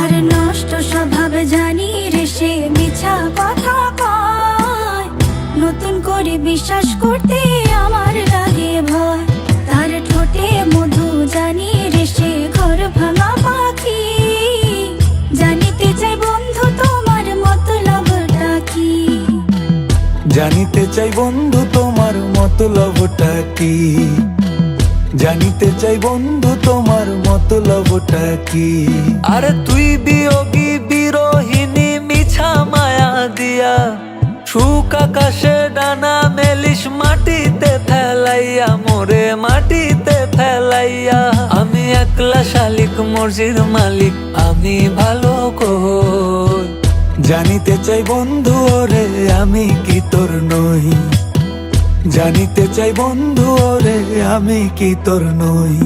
তার নষ্ট স্বভাব জানি রে সে মিছা কথা কয়, নতুন করে বিশ্বাস করতে আমার লাগে ভয়। তার ঠোঁটে মধু জানি রে সে ঘর ভাঙা পাখি, জানিতে চাই বন্ধু তোমার মতলবটা কি। জানিতে চাই বন্ধু তোমার মতলবটা কি, জানিতে চাই বন্ধু তোমার মতলবটা কি। আরে তুই বিয়োগী বিরোহিনী মিছা মায়া দিয়া, সুখ আকাশে ডানা মেলিস মাটিতে ফেলাইয়া, মোরে মাটিতে ফেলাইয়া। আমি একলা শালিক মর্জির মালিক, আমি ভালো কই। জানিতে চাই বন্ধু ওরে আমি কি তোর নই, জানিতে চাই বন্ধু ওরে আমি কি তোর নই।